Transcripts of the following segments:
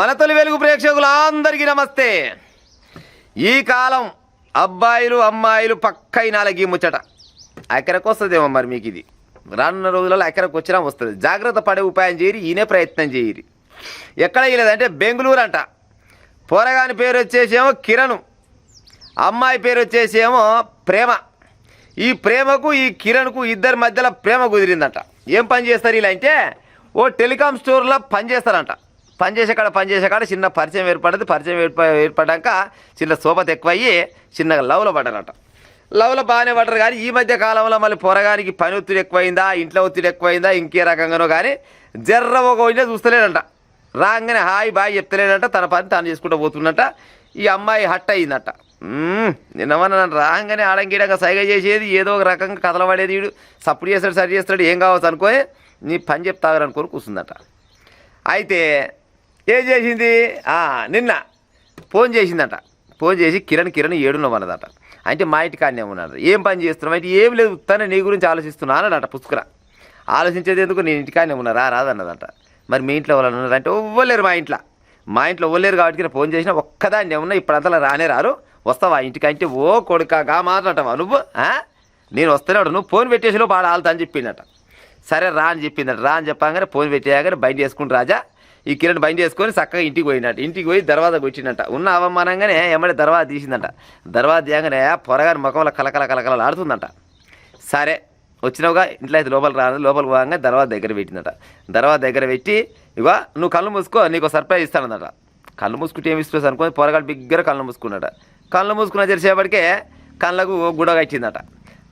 మన తొలి వెలుగు ప్రేక్షకులందరికీ నమస్తే. ఈ కాలం అబ్బాయిలు అమ్మాయిలు పక్కైనాలకి ముచ్చట ఎక్కడికి వస్తుందేమో మరి మీకు. ఇది రానున్న రోజులలో ఎక్కడికి వచ్చినా వస్తుంది. జాగ్రత్త పడే ఉపాయం చేయరి, ఈయనే ప్రయత్నం చేయరి. ఎక్కడ లేదంటే బెంగళూరు అంట. పోరగాని పేరు వచ్చేసేమో కిరణ్, అమ్మాయి పేరు వచ్చేసేమో ప్రేమ. ఈ ప్రేమకు ఈ కిరణ్కు ఇద్దరి మధ్యలో ప్రేమ కుదిరిందంట. ఏం పని చేస్తారు ఇలా అంటే, ఓ టెలికాం స్టోర్లో పనిచేస్తారంట. పనిచేసే కాడ చిన్న పరిచయం ఏర్పడింది. పరిచయం ఏర్పడ్డాక చిన్న సోపత ఎక్కువయ్యి చిన్నగా లవ్లో పడ్డారట. లవ్లో బాగానే పడ్డారు. కానీ ఈ మధ్య కాలంలో మళ్ళీ పొరగానికి పని ఒత్తిడి ఎక్కువైందా, ఇంట్లో ఒత్తిడి ఎక్కువైందా, ఇంకే రకంగానో కానీ జర్ర ఒక వైంటే చూస్తలేడంట. రాగానే హాయ్ బాయ్ చెప్తలేడంట. తన పని తాను చేసుకుంటూ పోతున్నట్ట. ఈ అమ్మాయి హట్ అయ్యిందట. నిన్నమన్నా నన్ను రాగానే ఆడంగీడంగా సైగ చేసేది, ఏదో ఒక రకంగా కదలబడేది. వీడు సప్పుడు చేస్తాడు, సరి చేస్తాడు, ఏం కావచ్చు అనుకొని నీ పని చెప్తాగరనుకొని కూర్చుందట. అయితే ఏం చేసింది, నిన్న ఫోన్ చేసిందట. ఫోన్ చేసి కిరణ్ ఏడున్నావు అన్నదట. అంటే మా ఇంటి కాడనే ఉన్నాడు. ఏం పని చేస్తున్నావు అంటే, ఏం లేదు తనే నీ గురించి ఆలోచిస్తున్నా అన్నదట. పుష్కర ఆలోచించేది ఎందుకు, నేను ఇంటికాడనే ఉన్నా రాదన్నదట. మరి మీ ఇంట్లో వాళ్ళు ఉన్నారంటే ఇవ్వలేరు. మా ఇంట్లో ఇవ్వలేరు కాబట్టి నేను ఫోన్ చేసినా ఒక్కదాన్ని ఉన్నా. ఇప్పుడంతలా రానే రారు, వస్తావా ఇంటికి అంటే, ఓ కొడుకాగా మాట్లాడటవా నువ్వు, నేను వస్తున్నాడు, నువ్వు ఫోన్ పెట్టేసిలో బాగా ఆలుతా అని చెప్పిందట. సరే రా అని చెప్పిందట. రా అని చెప్పగానే ఫోన్ పెట్టేయగానే బయట చేసుకుంటూ రాజా ఈ కిరణ్ బంద్ చేసుకొని చక్కగా ఇంటికి పోయినట్టు. ఇంటికి పోయి దర్వాజకు వచ్చిందట. ఉన్న అవమానంగానే ఎమ్మడే దర్వాజ తీసిందంట. దర్వాజ తీయగానే పొరగాని ముఖంలో కలకల ఆడుతుందంట. సరే వచ్చినావుగా, ఇంట్లో అయితే లోపలికి రాదు. లోపలికి పోగానే దర్వాజ దగ్గర పెట్టిందట. దర్వాజ దగ్గర పెట్టి, ఇగో నువ్వు కళ్ళు మూసుకో, నీకు సర్ప్రైజ్ ఇస్తానన్నట. కళ్ళు మూసుకుంటే ఏమి ఇస్తుంది అనుకో, పొరగాడు బిగ్గర కళ్ళు మూసుకున్నాట. కళ్ళు మూసుకున్న తెలిసేపటికే కళ్ళకు గుడ్డ కట్టిందట.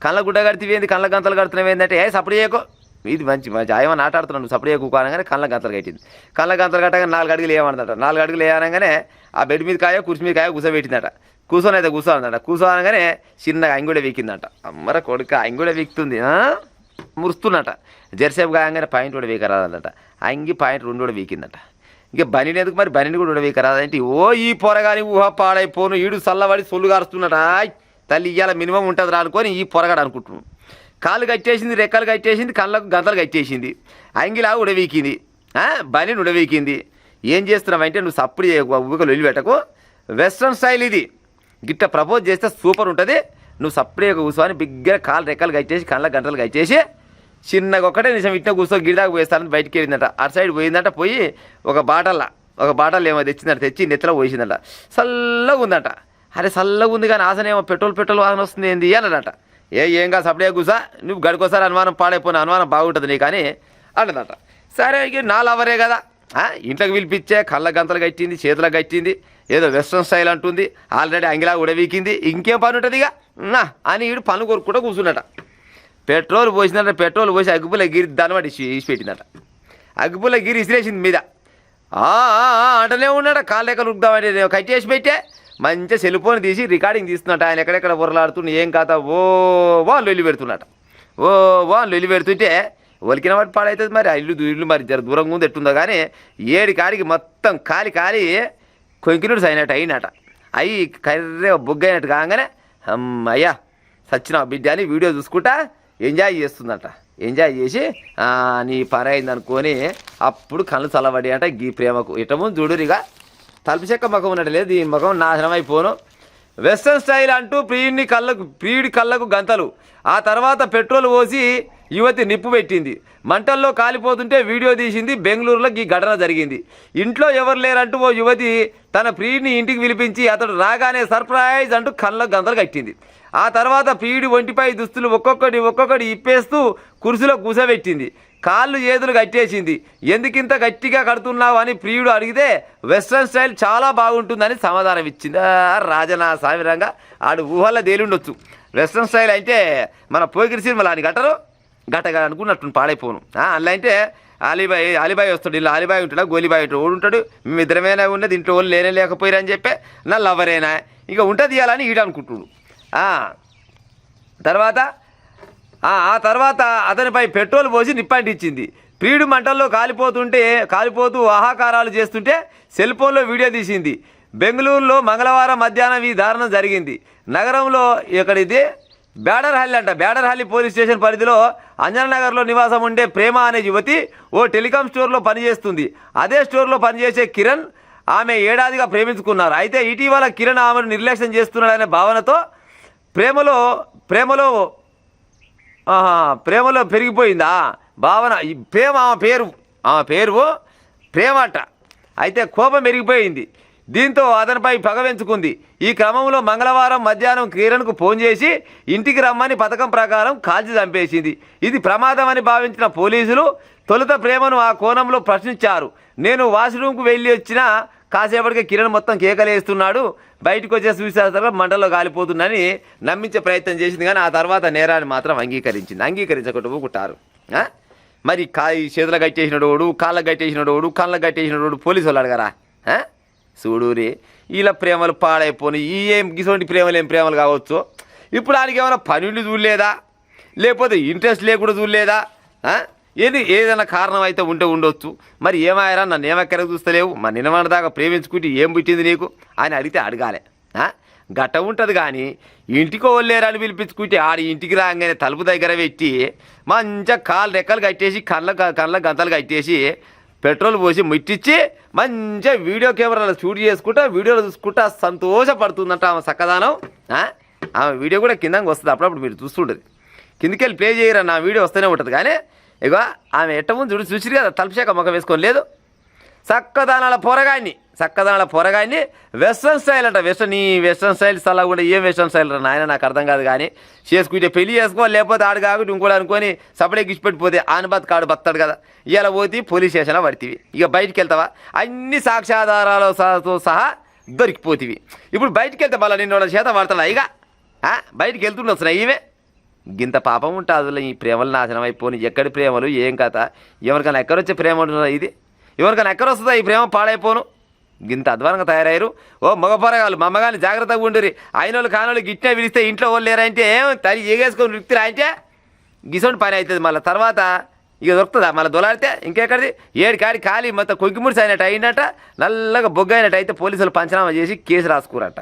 కళ్ళ గుడ్డ కడితే కళ్ళ గంతలు కడుతున్నావు ఏంటంటే, సప్పుడు చేయకు, ఇది మంచి ఆయమని ఆట ఆడుతున్నాను, సప్పుడు చేయకు అనగానే కళ్ళ గంతలు కట్టింది. కళ్ళ గంతలు కట్టగానే 4 అడుగులు వేయమన్నదట. 4 అడుగులు వేయనగానే ఆ బెడ్ మీద కుర్చీ మీద కూర్చోబెట్టిందట. కూర్చొని అయితే కూర్చోనదట. కూర్చోనగానే చిన్నగా అంగుడ వీకిందట. అమ్మర కొడుక అంగుడ వీక్తుంది, మురుస్తున్నట. జెర్సేపు కాగానే పాయింట్ కూడా వీకరాదట. అంగి పాయింట్ 2 కూడా వీకిందట. ఇంకా బనీని ఎందుకు మరి, బనీని కూడా వీకరాదంటే, ఓ ఈ పొరగాని ఊహ పాడైపోను, ఈడు చల్లబడి సొల్లు గారుస్తున్నట. తల్లి ఇయ్యాల మినిమం ఉంటుంది రా అనుకొని ఈ పొరగాడు అనుకుంటున్నాను. కాళ్ళు కట్టేసింది, రెక్కలు కట్టేసింది, కళ్ళకు గంతలు కట్టేసింది, అంగిలా ఉడవీకింది, బనీని ఉడవీకింది. ఏం చేస్తున్నావంటే, నువ్వు సప్పుడు ఊకలు వెళ్ళిపెట్టకు, వెస్ట్రన్ స్టైల్ ఇది, గిట్ట ప్రపోజ్ చేస్తే సూపర్ ఉంటుంది. నువ్వు సప్పుడే కూర్చొని బిగ్గర కాళ్ళు రెక్కలు కట్టేసి కళ్ళ గంటలు కట్టేసి చిన్నగా ఒకటే నిమిషం ఇట్లా కూర్చో గిడిదాకా పోయేస్తానని బయటికి వెళ్ళిందట. అటు సైడ్ పోయిందట. పోయి ఒక బాటల్లో ఏమో తెచ్చిందట. తెచ్చి నెత్తలో పోసిందట. చల్లగా ఉందట. అరే చల్లగా ఉంది కానీ ఆసనేమో పెట్రోల్ వాసన వస్తుంది ఏంది అన్నదట. ఏం కాదు సప్పుడే కూసా, నువ్వు గడికోసారి అనుమానం పాడైపోయిన అనుమానం బాగుంటుంది నీకు అని అన్నదట. సరే ఇక నా లవరే కదా, ఇంట్లోకి పిలిపించే, కళ్ళ గంతలు కట్టింది, చేతులకు కట్టింది, ఏదో వెస్ట్రన్ స్టైల్ అంటుంది, ఆల్రెడీ అంగిలా ఉడవీకింది, ఇంకేం పని ఉంటుంది ఇక అని వీడు పనులు కొరుక్కుంటూ కూర్చున్నట. పెట్రోల్ పోసిందట. పెట్రోల్ పోసి అగ్గిపుల్ల గిరి దానివాడి ఇసిపెట్టిందట. అగ్గిపుల్ల గిరి ఇసిరేసింది మీద. అంటనే ఉన్నాడ. కాళ్ళ ఎక్కడ ఉరుకుదామంటే కట్టేసి పెట్టే మంచిగా సెల్ ఫోన్ తీసి రికార్డింగ్ తీస్తున్నట్ట. ఆయన ఎక్కడెక్కడ బుర్రలాడుతున్న ఏం కాదా వాళ్ళు వెళ్ళి పెడుతున్నట. వాళ్ళు వెళ్ళి పెడుతుంటే ఒలికిన వాటి పాడవుతుంది మరి. ఇల్లు మరి జర దూరంగా ఉంది ఎట్టుందో కానీ 7 కాడికి మొత్తం కాలి కొంకినుడు అయినట్టు అయ్యి కర్రే బొగ్గైనట్టు కాగానే అయ్యా సచ్చిన బిడ్డ అని వీడియో చూసుకుంటా ఎంజాయ్ చేస్తుందట. ఎంజాయ్ చేసి నీ పని అయింది అనుకొని అప్పుడు కళ్ళు చల్లబడి అంట. ఈ ప్రేమకు ఇటముందు చూడురిగా తలుపు చెక్క ముఖం ఉన్నట్టు లేదు, దీని ముఖం నాశనం అయిపోను. వెస్ట్రన్ స్టైల్ అంటూ ప్రియుడి కళ్ళకు గంతలు. ఆ తర్వాత పెట్రోల్ పోసి యువతి నిప్పు పెట్టింది. మంటల్లో కాలిపోతుంటే వీడియో తీసింది. బెంగళూరులో ఈ ఘటన జరిగింది. ఇంట్లో ఎవరు లేరంటూ ఓ యువతి తన ప్రియుడిని ఇంటికి పిలిపించి అతడు రాగానే సర్ప్రైజ్ అంటూ కళ్ళకు గంతలు కట్టింది. ఆ తర్వాత ప్రియుడి ఒంటిపై దుస్తులు ఒక్కొక్కటి ఇప్పేస్తూ కుర్చీలో కూసబెట్టింది. కాళ్ళు చేతులు కట్టేసింది. ఎందుకింత గట్టిగా కడుతున్నావు అని ప్రియుడు అడిగితే వెస్ట్రన్ స్టైల్ చాలా బాగుంటుందని సమాధానం ఇచ్చింది. రాజనా సామిరంగా ఆడు ఊహల్లో తేలిండొచ్చు. వెస్ట్రన్ స్టైల్ అంటే మన పోగిరి సినిమాలు అని గట్టగా అనుకున్నట్టు పాడైపోను. అలా అంటే అలీబాయి వస్తాడు. ఇలా అలీబాయి ఉంటాడా, గోలీబాయి ఉంటాడు, ఓడు ఉంటాడు. మేమిద్దరమేనా ఉన్నది, ఇంట్లో వాళ్ళు లేకపోయారని చెప్పి నా లవరేనా ఇక ఉంటుంది ఇవ్వాలని ఈడు అనుకుంటున్నాడు. ఆ తర్వాత అతనిపై పెట్రోల్ పోసి నిప్పంటించింది. ప్రియుడు మంటల్లో కాలిపోతూ ఆహాకారాలు చేస్తుంటే సెల్ ఫోన్లో వీడియో తీసింది. బెంగళూరులో మంగళవారం మధ్యాహ్నం ఈ దారుణం జరిగింది. నగరంలో ఇక్కడిది బ్యాడర్హల్లి పోలీస్ స్టేషన్ పరిధిలో అంజననగర్లో నివాసం ఉండే ప్రేమ అనే యువతి ఓ టెలికాం స్టోర్లో పనిచేస్తుంది. అదే స్టోర్లో పనిచేసే కిరణ్ ఆమె ఏడాదిగా ప్రేమించుకున్నారు. అయితే ఇటీవల కిరణ్ ఆమెను నిర్లక్ష్యం చేస్తున్నాడనే భావనతో ప్రేమలో ప్రేమలో ప్రేమలో పెరిగిపోయిందా భావన. ఈ ప్రేమ ఆమె పేరు ప్రేమట. అయితే కోపం పెరిగిపోయింది. దీంతో అతనిపై పగ పెంచుకుంది. ఈ క్రమంలో మంగళవారం మధ్యాహ్నం కిరణ్కు ఫోన్ చేసి ఇంటికి రమ్మని పథకం ప్రకారం కాల్చి చంపేసింది. ఇది ప్రమాదమని భావించిన పోలీసులు తొలుత ప్రేమను ఆ కోణంలో ప్రశ్నించారు. నేను వాష్రూమ్కు వెళ్ళి వచ్చినా కాసేపటికి కిరణ్ మొత్తం కేకలేస్తున్నాడు, బయటకు వచ్చే చూసేసరికి మంటల్లో కాలిపోతుందని నమ్మించే ప్రయత్నం చేసింది. కానీ ఆ తర్వాత నేరాన్ని మాత్రం అంగీకరించకుండా ఊరుకుంటారు. మరి చేతులు కట్టేసినోడు, కాళ్ళకు కట్టేసినోడు, కళ్ళకు కట్టేసినోడు పోలీసు వాళ్ళు అడగరా? చూడూరి ఇలా ప్రేమలు పాడైపోయి ఈ గిసోంటి ప్రేమలు ఏం ప్రేమలు కావచ్చు. ఇప్పుడు ఆయనకి ఏమైనా పనులు చూడలేదా, లేకపోతే ఇంట్రెస్ట్ లేకుండా చూడలేదా? ఏదైనా కారణం అయితే ఉండొచ్చు. మరి ఏమాయరా నన్ను ఏమెక్కడికి చూస్తలేవు, మరి నిన్నమన్నదాకా ప్రేమించుకుంటే ఏం పుట్టింది నీకు అని అడిగితే అడగాలి. గట్ట ఉంటుంది. కానీ ఇంటికి వెళ్ళేరని పిలిపించుకుంటే ఆడి ఇంటికి రాగానే తలుపు దగ్గర పెట్టి మంచిగా కాళ్ళు రెక్కలు కట్టేసి కళ్ళ గంతలు కట్టేసి పెట్రోల్ పోసి ముట్టించి మంచిగా వీడియో కెమెరాలో షూట్ చేసుకుంటా వీడియోలు చూసుకుంటా సంతోషపడుతుందంట ఆమె చక్కదానం. ఆమె వీడియో కూడా కిందకి వస్తుంది, అప్పుడప్పుడు మీరు చూస్తుంటుంది. కిందికి వెళ్ళి ప్లే చేయరా, నా వీడియో వస్తూనే ఉంటుంది. కానీ ఇగో ఆమె ఎట్టముందు చూసిరు కదా, తలుపుశాక ముఖం వేసుకొని లేదు. చక్కదానాల పొరగాన్ని వెస్ట్రన్ స్టైల్ అంట. వెస్ట్రన్ స్టైల్ అలా కూడా ఏం వెస్ట్రన్ స్టైల్ రా నాయన, నాకు అర్థం కాదు. కానీ చేసుకుంటే పెళ్లి చేసుకోవాలి, లేకపోతే ఆడు కాకుండా ఇంకోటి అనుకొని సపడే గిచ్చిపెట్టిపోతే ఆని బతకాడు బతాడు కదా. ఇలా పోతే పోలీస్ స్టేషన్లో పడితివి, ఇక బయటికి వెళ్తావా అన్ని సాక్ష్యాధారాలతో సహా దొరికిపోతివి. ఇప్పుడు బయటికి వెళ్తే మళ్ళీ నిన్న చేత పడతాడా? ఇక బయటికి వెళ్తుండొచ్చు ఇవే. గింత పాపం ఉంటుంది అసలు. ఈ ప్రేమలు నాశనం అయిపోయి ఎక్కడి ప్రేమలు ఏం కథ, ఎవరికైనా ఎక్కడొచ్చే ప్రేమ ఉంటుందా? ఇది ఎవరికైనా ఎక్కడొస్తుందా ఈ ప్రేమ? పాడైపోను గింత అధ్వానంగా తయారయ్యారు. ఓ మగపొరగాలు మా అమ్మగారిని జాగ్రత్తగా ఉండరు. అయినోళ్ళు కానోళ్ళు గిట్టే పిలిస్తే ఇంట్లో వాళ్ళు లేరంటే ఏం తల్లి ఎగేసుకొని రిక్తిరా అంటే గిసోంటి పని అవుతుంది. మళ్ళీ తర్వాత ఇక దొరుకుతుందా? మళ్ళీ దొలాడితే ఇంకెక్కడిది? ఏడు కాడి ఖాళీ మొత్తం కొగ్గిముడిసి అయినట్టు అయినట్ట, నల్లగా బొగ్గ అయినట్టు అయితే పోలీసులు పంచనామా చేసి కేసు రాసుకురట.